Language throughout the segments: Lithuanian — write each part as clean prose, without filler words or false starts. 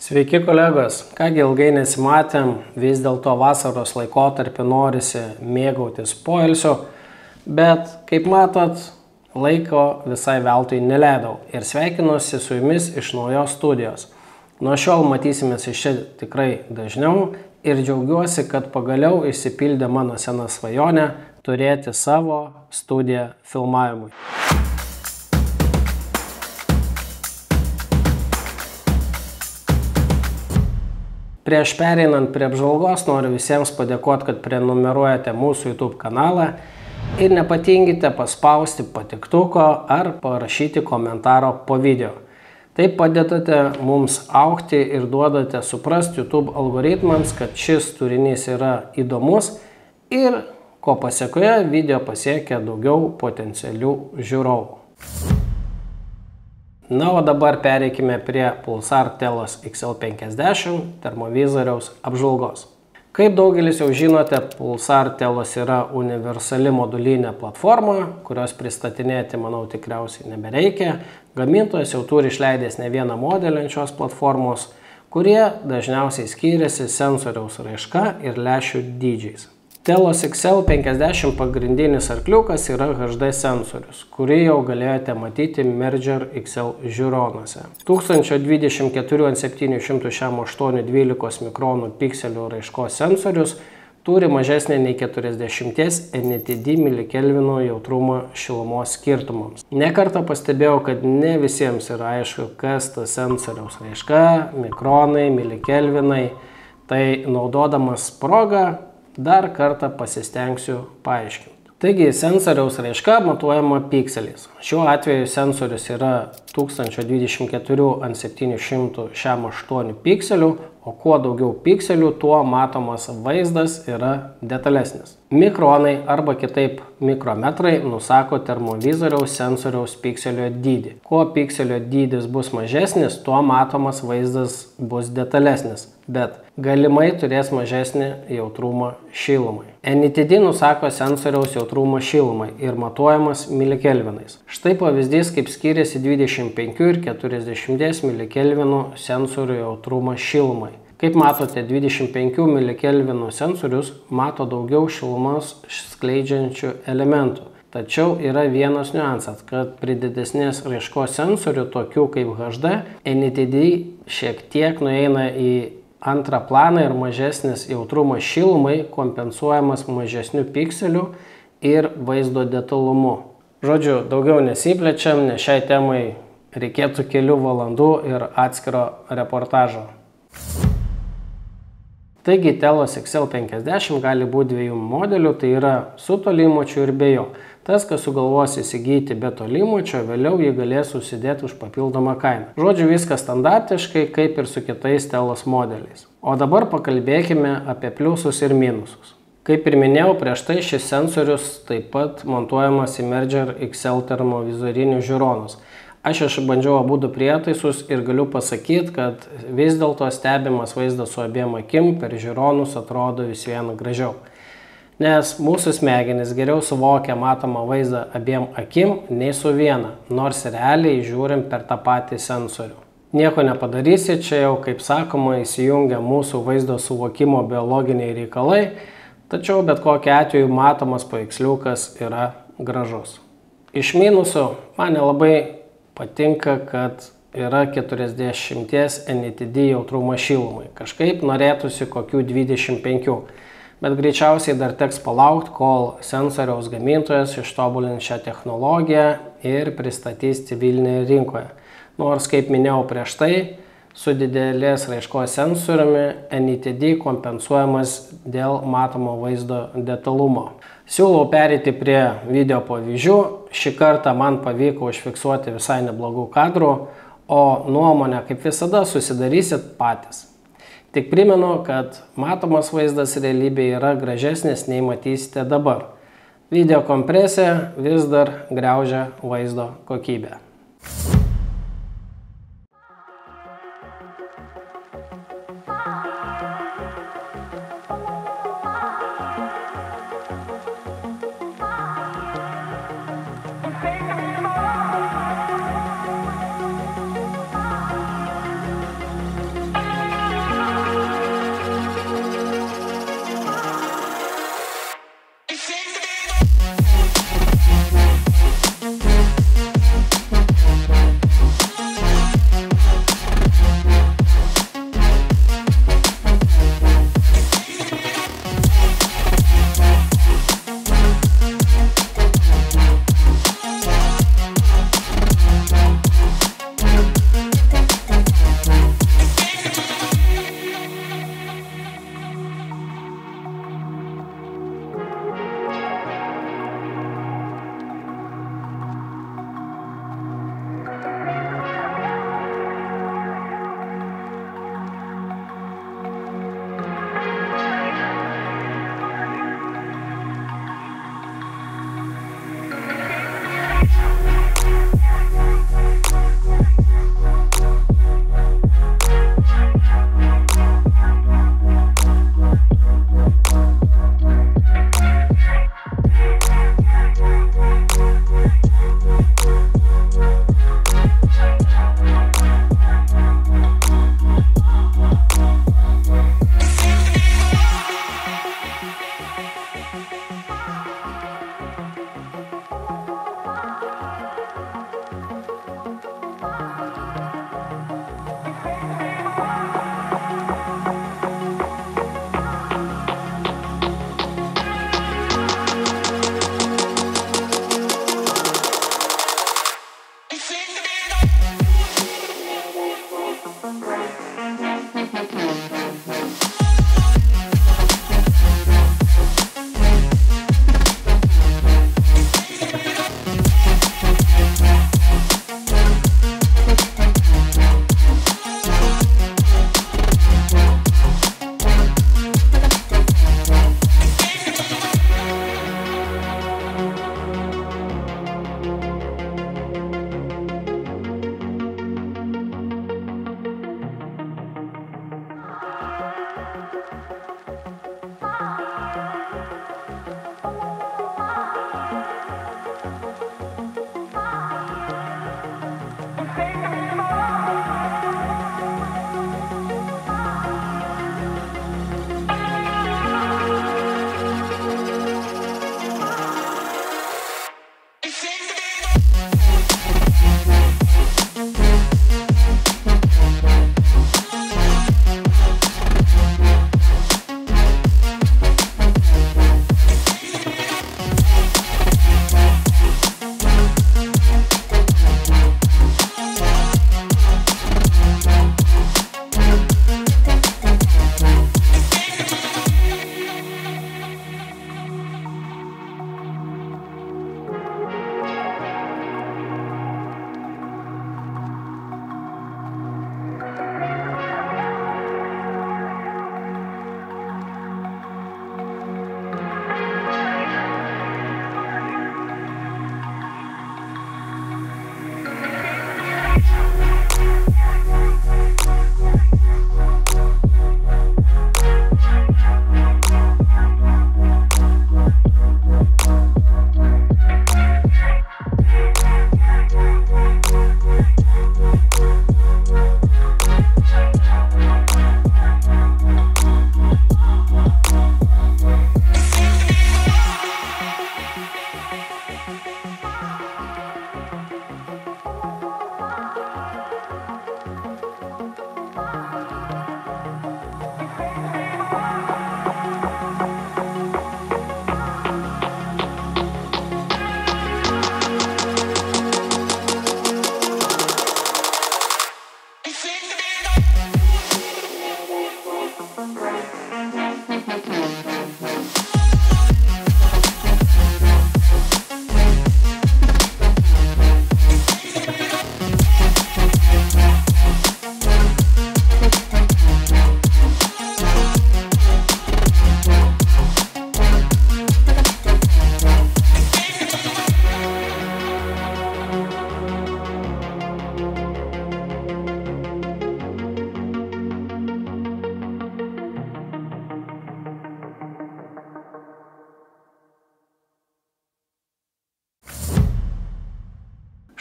Sveiki kolegos, kągi ilgai nesimatėm, vis dėlto vasaros laikotarpį norisi mėgautis poilsiu, bet kaip matot, laiko visai veltui neleidau ir sveikinuosi su jumis iš naujos studijos. Nuo šiol matysimės iš čia tikrai dažniau ir džiaugiuosi, kad pagaliau išsipildė mano sena svajonė turėti savo studiją filmavimui. Prieš pereinant prie apžvalgos noriu visiems padėkoti, kad prenumeruojate mūsų YouTube kanalą ir nepatingite paspausti patiktuko ar parašyti komentaro po video. Taip padedate mums augti ir duodate suprasti YouTube algoritmams, kad šis turinys yra įdomus ir ko pasiekoje video pasiekia daugiau potencialių žiūrovų. Na, o dabar pereikime prie Pulsar Telos XL50 termovizoriaus apžvalgos. Kaip daugelis jau žinote, Pulsar Telos yra universali modulinė platforma, kurios pristatinėti, manau, tikriausiai nebereikia. Gamintojas jau turi išleidęs ne vieną modelį ant šios platformos, kurie dažniausiai skiriasi sensoriaus raiška ir lęšių dydžiais. Telos XL50 pagrindinis arkliukas yra HD sensorius, kurį jau galėjote matyti Merger XL žiūronuose. 1024 ant 768 12 mikronų pikselių raiškos sensorius turi mažesnį nei 40 NTD milikelvinų jautrumo šilumos skirtumams. Nekartą pastebėjau, kad ne visiems yra aišku, kas ta sensoriaus raiška, mikronai, milikelvinai, tai naudodamas progą dar kartą pasistengsiu paaiškinti. Taigi, sensoriaus raiška matuojama pikseliais. Šiuo atveju sensorius yra 1024 ant 768 pikselių, o kuo daugiau pikselių, tuo matomas vaizdas yra detalesnis. Mikronai arba kitaip mikrometrai nusako termovizoriaus sensoriaus pikselio dydį. Kuo pikselio dydis bus mažesnis, tuo matomas vaizdas bus detalesnis, bet galimai turės mažesnį jautrumą šilumai. NTD nusako sensoriaus jautrumą šilumai ir matuojamas milikelvinais. Štai pavyzdys, kaip skiriasi 25 ir 40 milikelvinų sensorių jautrumas šilumai. Kaip matote, 25 milikelvinų sensorius mato daugiau šilumos skleidžiančių elementų. Tačiau yra vienas niuansas, kad prie didesnės raiškos sensorių, tokių kaip HD, NTD šiek tiek nueina į antrą planą ir mažesnis jautrumas šilumai kompensuojamas mažesnių pikselių ir vaizdo detalumu. Žodžiu, daugiau nesiplečiam, nes šiai temai reikėtų kelių valandų ir atskiro reportažo. Taigi, Telos XL50 gali būti dviejų modelių, tai yra su tolimočiu ir be jo. Tas, kas sugalvos įsigyti be tolimočio, vėliau jį galės užsidėti už papildomą kainą. Žodžiu, viskas standartiškai, kaip ir su kitais Telos modeliais. O dabar pakalbėkime apie pliusus ir minusus. Kaip ir minėjau, prieš tai šis sensorius taip pat montuojamas į Merger XL termovizorinius žiūronus. Aš išbandžiau abudu prietaisus ir galiu pasakyti, kad vis dėlto stebimas vaizdas su abiem akim per žiūronus atrodo vis viena gražiau. Nes mūsų smegenys geriau suvokia matomą vaizdą abiem akim nei su viena, nors realiai žiūrim per tą patį sensorių. Nieko nepadarysi, čia jau, kaip sakoma, įsijungia mūsų vaizdo suvokimo biologiniai reikalai, tačiau bet kokiu atveju matomas paveiksliukas yra gražus. Iš minusų man nelabai patinka, kad yra 40 NTD jautrumas šilumai. Kažkaip norėtųsi kokių 25, bet greičiausiai dar teks palaukti, kol sensoriaus gamintojas ištobulins šią technologiją ir pristatys civilinėje rinkoje. Nors, kaip minėjau prieš tai, su didelės raiškos sensoriumi NTD kompensuojamas dėl matomo vaizdo detalumo. Siūlau pereiti prie video pavyzdžių. Šį kartą man pavyko užfiksuoti visai neblogų kadrų, o nuomonę, kaip visada, susidarysit patys. Tik primenu, kad matomas vaizdas realybėje yra gražesnis nei matysite dabar. Video kompresija vis dar griaužia vaizdo kokybę.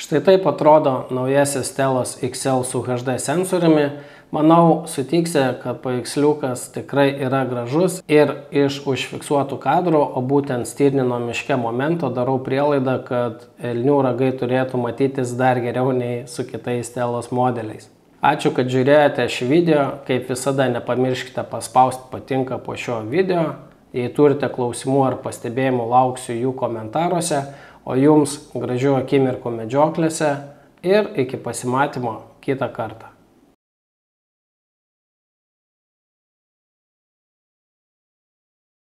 Štai taip atrodo naujasis Telos XL su HD sensoriumi. Manau, sutiksi, kad paveiksliukas tikrai yra gražus ir iš užfiksuotų kadrų, o būtent stirnino miške momento darau prielaidą, kad elnių ragai turėtų matytis dar geriau nei su kitais Telos modeliais. Ačiū, kad žiūrėjote šį video. Kaip visada, nepamirškite paspausti patinka po šio video. Jei turite klausimų ar pastebėjimų, lauksiu jų komentaruose. O jums gražių akimirkų medžioklėse ir iki pasimatymo kitą kartą.